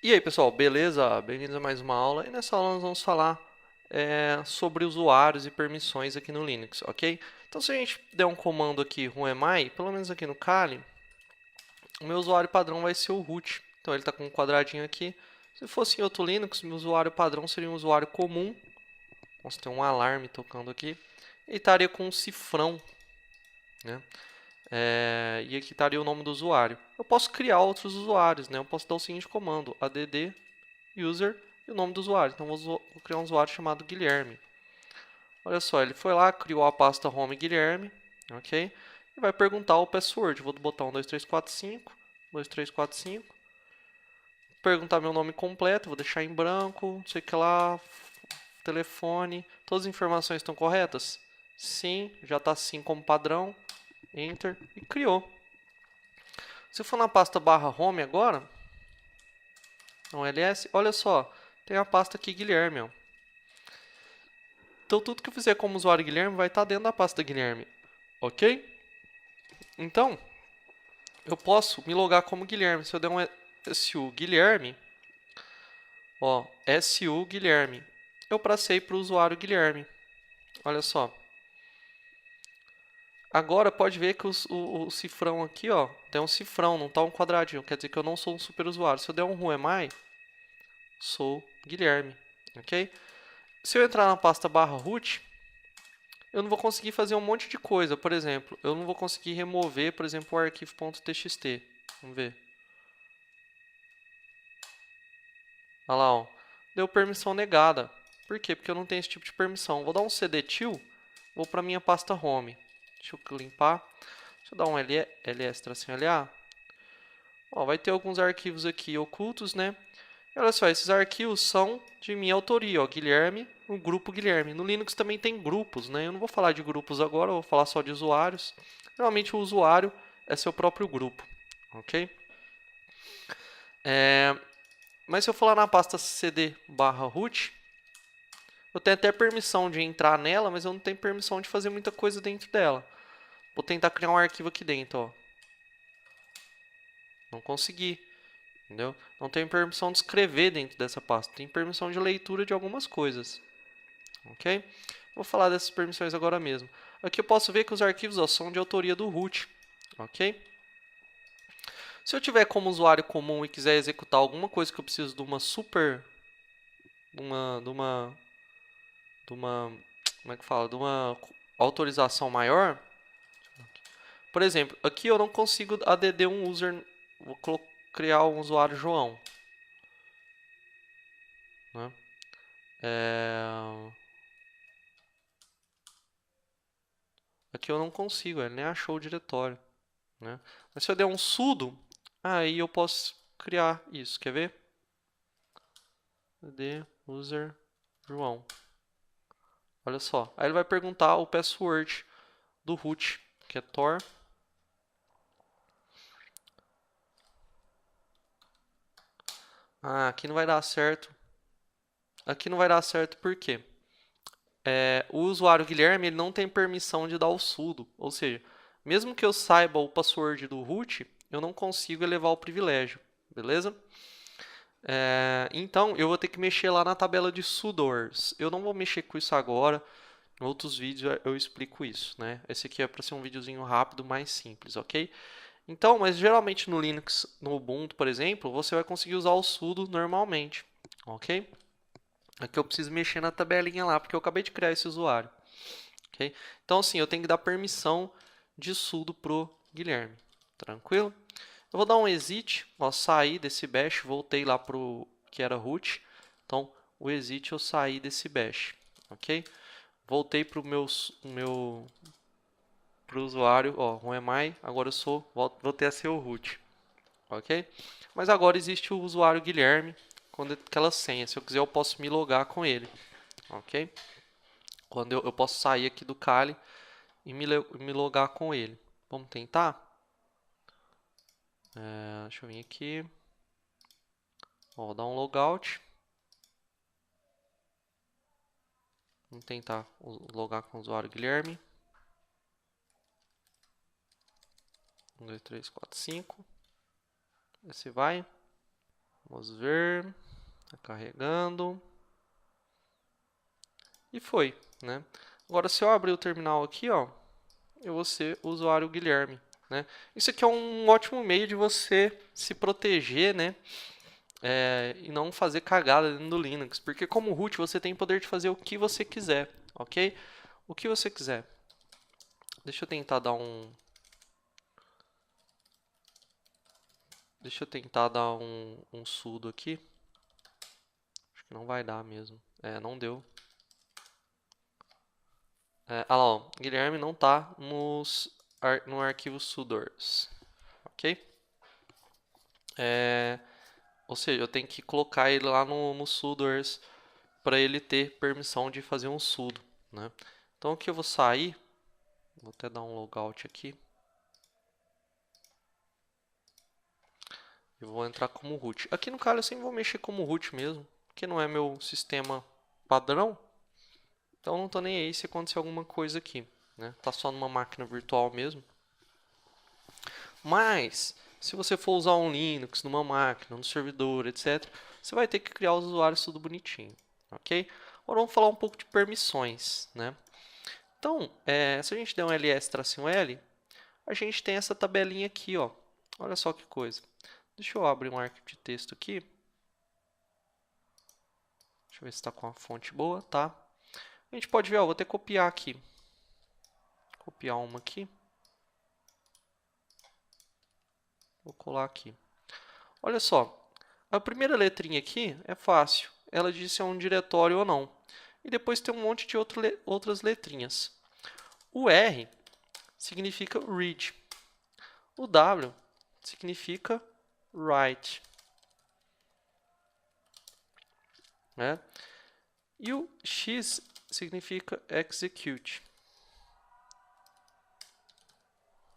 E aí, pessoal, beleza? Bem-vindos a mais uma aula. E nessa aula nós vamos falar sobre usuários e permissões aqui no Linux, ok? Então, se a gente der um comando aqui, whoami, pelo menos aqui no Kali, o meu usuário padrão vai ser o root. Então, ele está com um quadradinho aqui. Se fosse em outro Linux, meu usuário padrão seria um usuário comum. Vamos ter um alarme tocando aqui. E estaria com um cifrão, né? E aqui estaria o nome do usuário. Eu posso criar outros usuários, né? Eu posso dar o seguinte comando, add user e o nome do usuário. Então vou criar um usuário chamado Guilherme. Olha só, ele foi lá, criou a pasta home Guilherme, ok? E vai perguntar o password. Vou botar 12345, 2345. Perguntar meu nome completo, vou deixar em branco, não sei o que lá, telefone. Todas as informações estão corretas? Sim, já está assim como padrão. Enter e criou. Se eu for na pasta barra home agora, no ls, olha só, tem a pasta aqui Guilherme, ó. Então, tudo que eu fizer como usuário Guilherme vai estar dentro da pasta Guilherme, ok? Então, eu posso me logar como Guilherme. Se eu der um su Guilherme, ó, su Guilherme, eu passei para o usuário Guilherme. Olha só. Agora pode ver que o cifrão aqui, ó, tem um cifrão, não está um quadradinho. Quer dizer que eu não sou um super usuário. Se eu der um whoami, sou Guilherme, ok? Se eu entrar na pasta barra root, eu não vou conseguir fazer um monte de coisa. Por exemplo, eu não vou conseguir remover, por exemplo, o arquivo.txt. Vamos ver. Olha lá, ó. Deu permissão negada. Por quê? Porque eu não tenho esse tipo de permissão. Vou dar um cd-til, vou para minha pasta home. Deixa eu limpar. Deixa eu dar um ls-la. Ó, vai ter alguns arquivos aqui ocultos, né? E olha só, esses arquivos são de minha autoria, ó, Guilherme, o grupo Guilherme. No Linux também tem grupos, né? Eu não vou falar de grupos agora, eu vou falar só de usuários. Geralmente o usuário é seu próprio grupo, ok? Mas se eu for lá na pasta cd barra root, eu tenho até permissão de entrar nela, mas eu não tenho permissão de fazer muita coisa dentro dela. Vou tentar criar um arquivo aqui dentro, ó. Não consegui, entendeu? Não tenho permissão de escrever dentro dessa pasta. Tenho permissão de leitura de algumas coisas, ok? Vou falar dessas permissões agora mesmo. Aqui eu posso ver que os arquivos, ó, são de autoria do root, ok? Se eu tiver como usuário comum e quiser executar alguma coisa que eu preciso de uma super, de uma, como é que fala, de uma autorização maior, por exemplo, aqui eu não consigo add um user, vou criar um usuário João, né? Aqui eu não consigo, ele nem achou o diretório, né? Mas se eu der um sudo, aí eu posso criar isso, quer ver? Add user João. Olha só, aí ele vai perguntar o password do root, que é tor. Ah, aqui não vai dar certo. Aqui não vai dar certo por quê? O usuário Guilherme ele não tem permissão de dar o sudo. Ou seja, mesmo que eu saiba o password do root, eu não consigo elevar o privilégio. Beleza? Então, eu vou ter que mexer lá na tabela de sudoers. Eu não vou mexer com isso agora. Em outros vídeos eu explico isso, né? Esse aqui é para ser um videozinho rápido, mais simples, ok? Então, mas geralmente no Linux, no Ubuntu, por exemplo, você vai conseguir usar o sudo normalmente, ok? Aqui eu preciso mexer na tabelinha lá, porque eu acabei de criar esse usuário, ok? Então, assim, eu tenho que dar permissão de sudo pro Guilherme, tranquilo? Eu vou dar um exit, ó, saí desse bash, voltei lá pro que era root. Então, o exit eu saí desse bash, ok? Voltei pro pro usuário, ó, whoami, agora eu voltei a ser o root, ok? Mas agora existe o usuário Guilherme com aquela senha. Se eu quiser, eu posso me logar com ele, ok? Quando eu posso sair aqui do Kali e me logar com ele. Vamos tentar? Deixa eu vir aqui. Ó, vou dar um logout. Vamos tentar logar com o usuário Guilherme. 1, 2, 3, 4, 5. Esse vai. Vamos ver. Tá carregando. E foi, né? Agora, se eu abrir o terminal aqui, ó, eu vou ser o usuário Guilherme, né? Isso aqui é um ótimo meio de você se proteger, né? E não fazer cagada dentro do Linux, porque como root você tem poder de fazer o que você quiser, ok? O que você quiser. Deixa eu tentar dar um... Deixa eu tentar dar um sudo aqui. Acho que não vai dar mesmo. Não deu. Ah lá, ó, Guilherme não tá no arquivo sudors, ok? Ou seja, eu tenho que colocar ele lá no sudors para ele ter permissão de fazer um sudo, né? Então aqui eu vou sair, vou até dar um logout aqui. Eu vou entrar como root. Aqui no caso eu sempre vou mexer como root mesmo, porque não é meu sistema padrão. Então não tô nem aí se acontecer alguma coisa aqui, né? Tá só numa máquina virtual mesmo. Mas, se você for usar um Linux numa máquina, no servidor, etc., você vai ter que criar os usuários tudo bonitinho, ok? Agora vamos falar um pouco de permissões, né? Então, se a gente der um ls-l, a gente tem essa tabelinha aqui, ó. Olha só que coisa. Deixa eu abrir um arquivo de texto aqui. Deixa eu ver se está com a fonte boa, tá? A gente pode ver, ó, vou ter que copiar aqui. Copiar uma aqui. Vou colar aqui. Olha só, a primeira letrinha aqui é fácil. Ela diz se é um diretório ou não. E depois tem um monte de outras letrinhas. O R significa read. O W significa write. Né? E o X significa execute.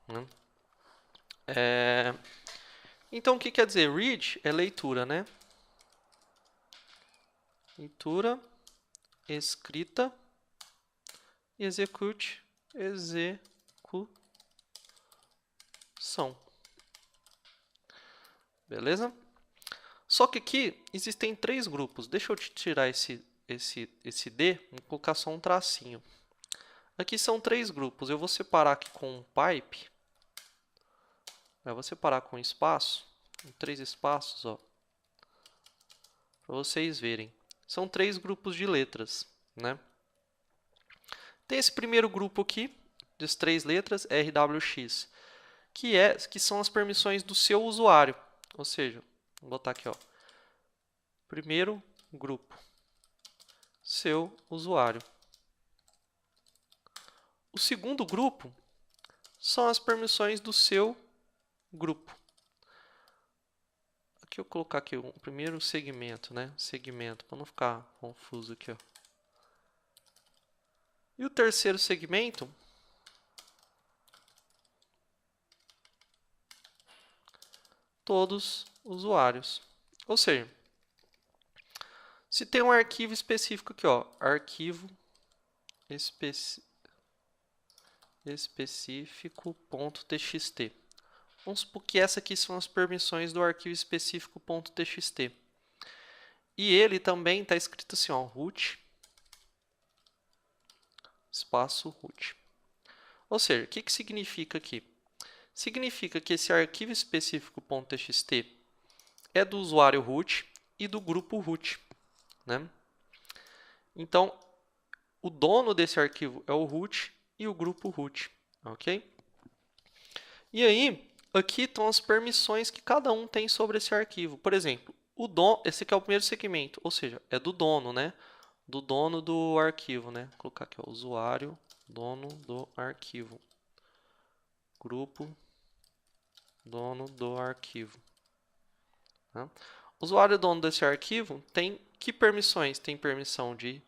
Né? Então, o que quer dizer? Read é leitura, né? Leitura, escrita, e execute, execução. Beleza? Só que aqui existem 3 grupos. Deixa eu tirar esse D, vou colocar só um tracinho. Aqui são 3 grupos. Eu vou separar aqui com um pipe. Eu vou separar com espaço, com 3 espaços, ó, para vocês verem. São 3 grupos de letras, né? Tem esse primeiro grupo aqui, das 3 letras, RWX, que são as permissões do seu usuário. Ou seja, vou botar aqui, ó, primeiro grupo, seu usuário. O segundo grupo são as permissões do seu grupo. Aqui eu vou colocar aqui o primeiro segmento, né? Segmento, para não ficar confuso aqui, ó. E o terceiro segmento todos usuários. Ou seja, se tem um arquivo específico aqui, ó, arquivo específico.txt. Vamos supor que essa aqui são as permissões do arquivo específico.txt. E ele também está escrito assim, ó, root, espaço root. Ou seja, o que significa aqui? Significa que esse arquivo específico.txt é do usuário root e do grupo root, né? Então, o dono desse arquivo é o root e o grupo root, ok? E aí, aqui estão as permissões que cada um tem sobre esse arquivo. Por exemplo, esse aqui é o primeiro segmento, ou seja, é do dono, né? Do dono do arquivo, né? Vou colocar aqui, ó, usuário, dono do arquivo. Grupo, dono do arquivo. Tá? O usuário dono desse arquivo tem que permissões? Tem permissão de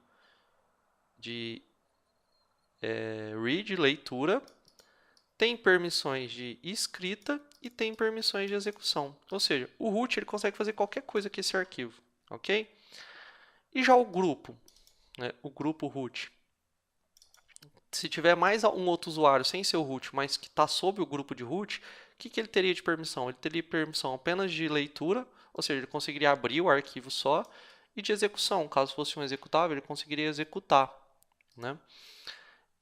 read, leitura, tem permissões de escrita e tem permissões de execução. Ou seja, o root ele consegue fazer qualquer coisa com esse arquivo, ok? E já o grupo, né? O grupo root. Se tiver mais um outro usuário sem ser o root, mas que está sob o grupo de root, o que ele teria de permissão? Ele teria permissão apenas de leitura, Ou seja, ele conseguiria abrir o arquivo só, e de execução, caso fosse um executável, ele conseguiria executar, né?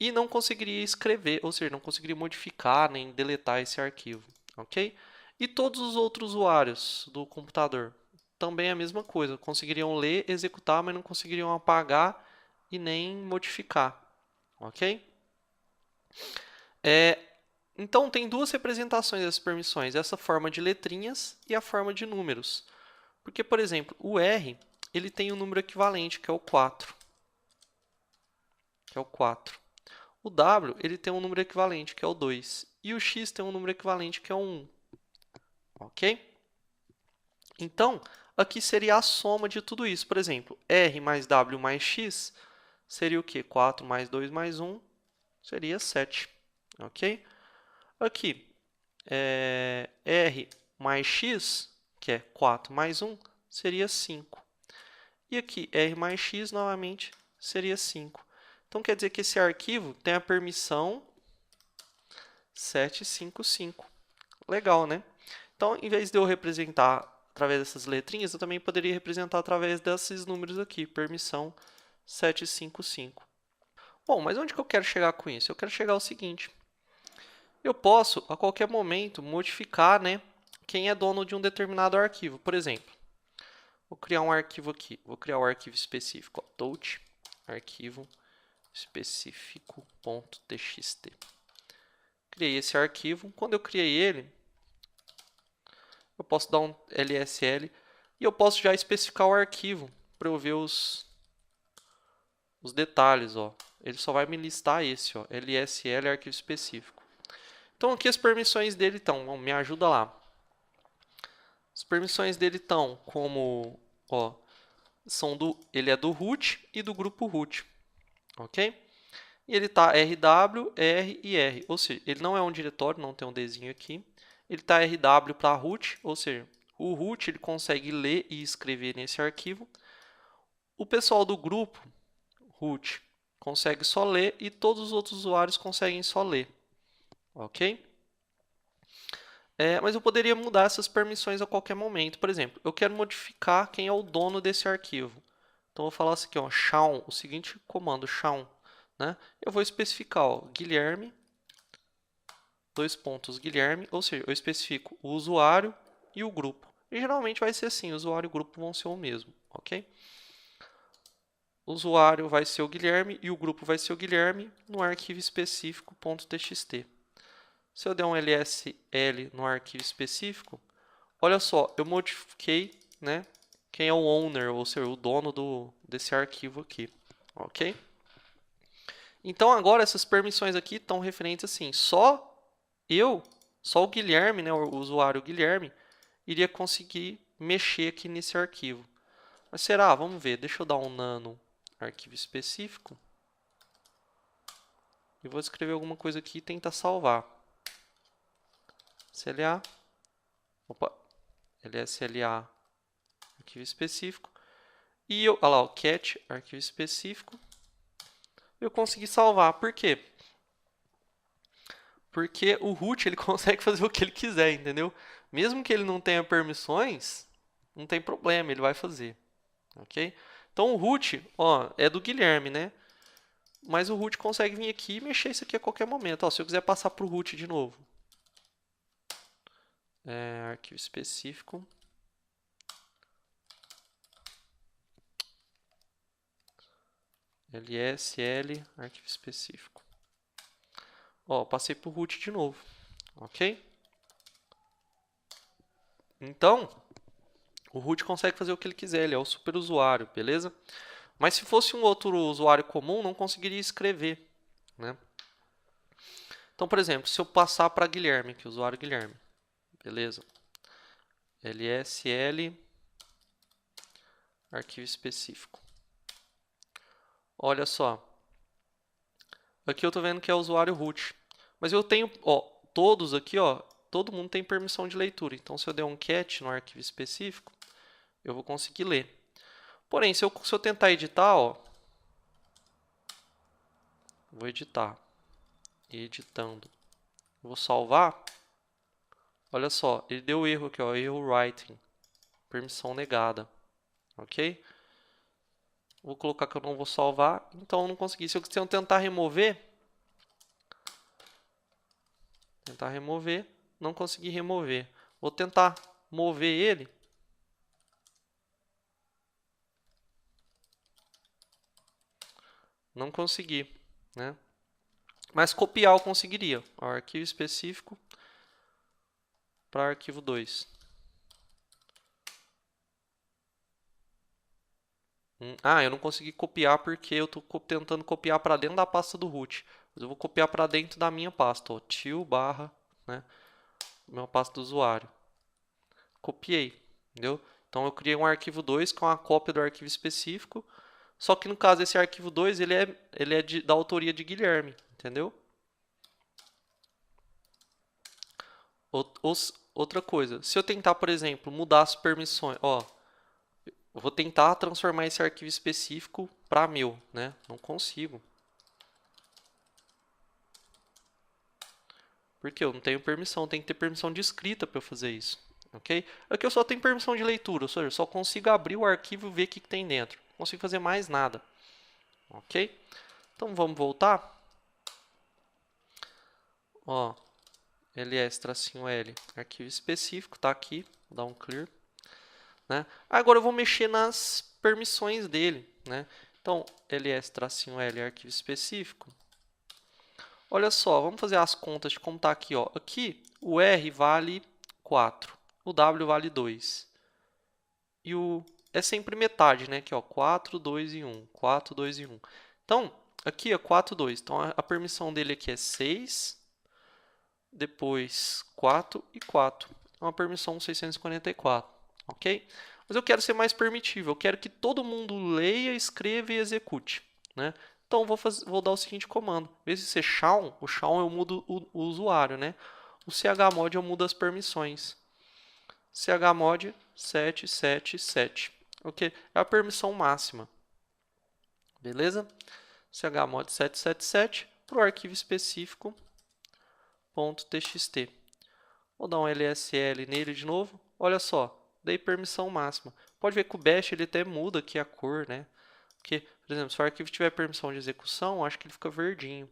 E não conseguiria escrever, ou seja, não conseguiria modificar nem deletar esse arquivo, ok? E todos os outros usuários do computador, também a mesma coisa, conseguiriam ler, executar, mas não conseguiriam apagar e nem modificar, ok? Então, tem duas representações dessas permissões, essa forma de letrinhas e a forma de números. Porque, por exemplo, o R ele tem um número equivalente, que é o 4. O W ele tem um número equivalente, que é o 2. E o X tem um número equivalente, que é o 1. Ok? Então, aqui seria a soma de tudo isso. Por exemplo, R mais W mais X seria o quê? 4 mais 2 mais 1 seria 7. Ok? Aqui, R mais X, que é 4 mais 1, seria 5. E aqui, R mais X, novamente, seria 5. Então, quer dizer que esse arquivo tem a permissão 755. Legal, né? Então, em vez de eu representar através dessas letrinhas, eu também poderia representar através desses números aqui, permissão 755. Bom, mas onde que eu quero chegar com isso? Eu quero chegar ao seguinte. Eu posso, a qualquer momento, modificar, né, quem é dono de um determinado arquivo. Por exemplo, vou criar um arquivo aqui. Vou criar um arquivo específico. Touch, arquivo específico.txt. Criei esse arquivo. Quando eu criei ele, eu posso dar um LSL e eu posso já especificar o arquivo para eu ver os detalhes. Ó. Ele só vai me listar esse, ó, LSL arquivo específico. Então, aqui as permissões dele estão. Me ajuda lá. As permissões dele estão como, ó, ele é do root e do grupo root, ok? E ele está RW, R e R, ou seja, ele não é um diretório, não tem um Dzinho aqui. Ele está RW para root, ou seja, o root ele consegue ler e escrever nesse arquivo. O pessoal do grupo root consegue só ler e todos os outros usuários conseguem só ler, ok? Mas eu poderia mudar essas permissões a qualquer momento. Por exemplo, eu quero modificar quem é o dono desse arquivo. Então, eu vou falar assim aqui, ó, chown, o seguinte comando, chown, né? Eu vou especificar, ó, Guilherme, Guilherme, ou seja, eu especifico o usuário e o grupo. E geralmente vai ser assim, o usuário e o grupo vão ser o mesmo, ok? O usuário vai ser o Guilherme e o grupo vai ser o Guilherme no arquivo específico.txt. Se eu der um LSL no arquivo específico, olha só, eu modifiquei, né, quem é o owner, ou seja, o dono desse arquivo aqui, ok? Então, agora essas permissões aqui estão referentes assim, só o Guilherme, né, o usuário Guilherme, iria conseguir mexer aqui nesse arquivo. Mas será? Vamos ver, deixa eu dar um nano arquivo específico. E vou escrever alguma coisa aqui e tentar salvar. CLA, opa, LSLA, arquivo específico. E olha lá, o cat, arquivo específico. Eu consegui salvar. Por quê? Porque o root ele consegue fazer o que ele quiser, entendeu? Mesmo que ele não tenha permissões, não tem problema, ele vai fazer. Ok? Então o root, ó, é do Guilherme, né? Mas o root consegue vir aqui e mexer isso aqui a qualquer momento. Ó, se eu quiser passar para o root de novo. Arquivo específico. LSL, arquivo específico. Ó, passei para o root de novo. Ok? Então, o root consegue fazer o que ele quiser, ele é o superusuário, beleza? Mas se fosse um outro usuário comum, não conseguiria escrever, né? Então, por exemplo, se eu passar para Guilherme, que é o usuário Guilherme, beleza? LSL, arquivo específico. Olha só. Aqui eu estou vendo que é o usuário root. Mas eu tenho, ó, todos aqui, ó, todo mundo tem permissão de leitura. Então, se eu der um cat no arquivo específico, eu vou conseguir ler. Porém, se eu tentar editar, ó, vou editar. Editando. Vou salvar. Olha só, ele deu erro aqui, ó, erro writing. permissão negada, ok? Vou colocar que eu não vou salvar, então eu não consegui. Se eu tentar remover, não consegui remover. Vou tentar mover ele. Não consegui, né? Mas copiar eu conseguiria. Ó, arquivo específico para arquivo 2. Eu não consegui copiar porque eu estou tentando copiar para dentro da pasta do root. Mas eu vou copiar para dentro da minha pasta, ó, til barra, né, minha pasta do usuário. Copiei, entendeu? Então eu criei um arquivo 2 com a cópia do arquivo específico. Só que no caso esse arquivo 2 ele é da autoria de Guilherme, entendeu? Outra coisa, se eu tentar, por exemplo, mudar as permissões, ó, eu vou tentar transformar esse arquivo específico para meu, né? Não consigo. Porque eu não tenho permissão, tem que ter permissão de escrita para eu fazer isso, ok? Aqui eu só tenho permissão de leitura, ou seja, eu só consigo abrir o arquivo e ver o que tem dentro. Não consigo fazer mais nada, ok? Então vamos voltar. Ó, ls-l, arquivo específico, tá aqui, vou dar um clear. Né? Agora eu vou mexer nas permissões dele, né? Então, ls-l, arquivo específico. Olha só, vamos fazer as contas de como está aqui. Ó. Aqui, o R vale 4, o W vale 2. E o é sempre metade, né? Aqui, ó, 4, 2 e 1. 4, 2 e 1. Então, aqui é 4, 2. Então, a permissão dele aqui é 6, depois 4 e 4. É uma permissão 644, ok? Mas eu quero ser mais permitivo. Eu quero que todo mundo leia, escreva e execute, né? Então, vou dar o seguinte comando. Em vez de ser shawn, o shawn eu mudo o usuário, né? O chmod eu mudo as permissões. Chmod 777, ok? É a permissão máxima, beleza? Chmod 777 para o arquivo específico .txt. Vou dar um LSL nele de novo. Olha só, dei permissão máxima. Pode ver que o bash ele até muda aqui a cor, né? Porque, por exemplo, se o arquivo tiver permissão de execução, acho que ele fica verdinho.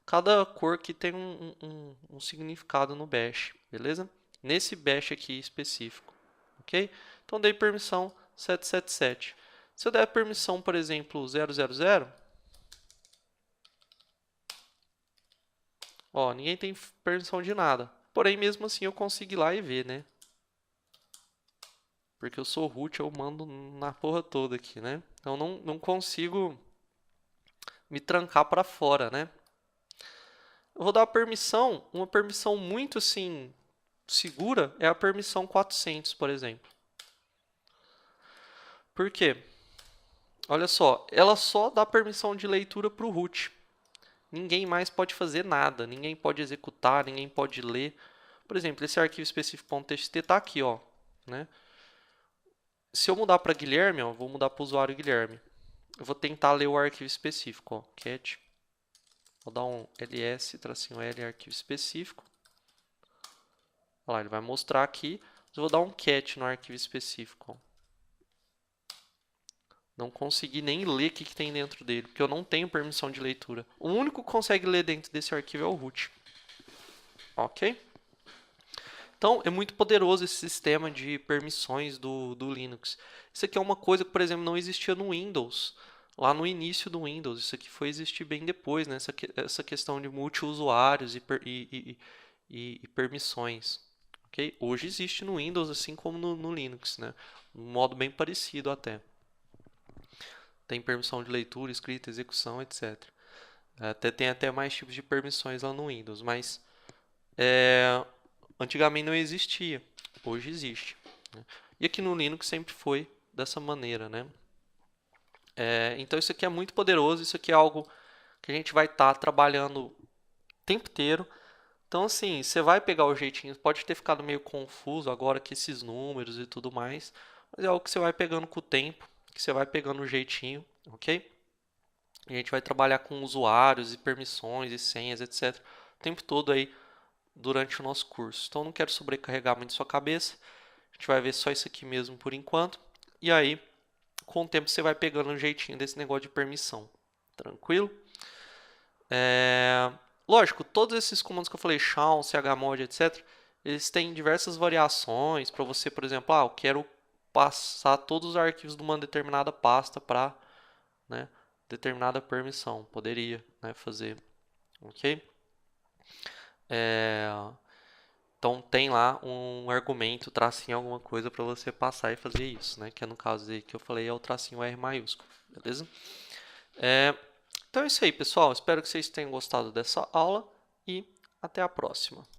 Cada cor aqui tem um significado no bash, beleza? Nesse bash aqui específico, ok? Então, dei permissão 777. Se eu der permissão, por exemplo, 000, ó, ninguém tem permissão de nada. Porém, mesmo assim, eu consigo ir lá e ver, né? Porque eu sou root, eu mando na porra toda aqui, né? Então, não consigo me trancar para fora, né? Eu vou dar uma permissão muito, assim, segura, é a permissão 400, por exemplo. Por quê? Olha só, ela só dá permissão de leitura para o root. Ninguém mais pode fazer nada, ninguém pode executar, ninguém pode ler. Por exemplo, esse arquivo específico.txt está aqui, ó, né? Se eu mudar para Guilherme, ó, vou mudar para o usuário Guilherme. Eu vou tentar ler o arquivo específico, ó, cat. Vou dar um ls-l arquivo específico. Olha lá, ele vai mostrar aqui. Eu vou dar um cat no arquivo específico, ó. Não consegui nem ler o que tem dentro dele, porque eu não tenho permissão de leitura. O único que consegue ler dentro desse arquivo é o root. Ok? Então, é muito poderoso esse sistema de permissões do Linux. Isso aqui é uma coisa que, por exemplo, não existia no Windows. Lá no início do Windows. Isso aqui foi existir bem depois, né? Essa questão de multi-usuários e permissões. Okay? Hoje existe no Windows, assim como no Linux, né? Um modo bem parecido até. Tem permissão de leitura, escrita, execução, etc. Tem até mais tipos de permissões lá no Windows, mas antigamente não existia, hoje existe, né? E aqui no Linux sempre foi dessa maneira, né? Então isso aqui é muito poderoso, isso aqui é algo que a gente vai estar trabalhando o tempo inteiro. Então assim, você vai pegar o jeitinho, pode ter ficado meio confuso agora com esses números e tudo mais, mas é algo que você vai pegando com o tempo, que você vai pegando o jeitinho, ok? A gente vai trabalhar com usuários e permissões e senhas, etc. O tempo todo aí durante o nosso curso. Então, não quero sobrecarregar muito sua cabeça. A gente vai ver só isso aqui mesmo por enquanto. E aí, com o tempo, você vai pegando um jeitinho desse negócio de permissão. Tranquilo? Lógico, todos esses comandos que eu falei, shawn, chmod, etc., eles têm diversas variações para você, por exemplo, eu quero passar todos os arquivos de uma determinada pasta para, né, determinada permissão. Poderia, né, fazer, ok? Então tem lá um argumento, tracinho alguma coisa para você passar e fazer isso, né? Que no caso aí que eu falei é o tracinho R maiúsculo, beleza? Então é isso aí, pessoal. Espero que vocês tenham gostado dessa aula e até a próxima.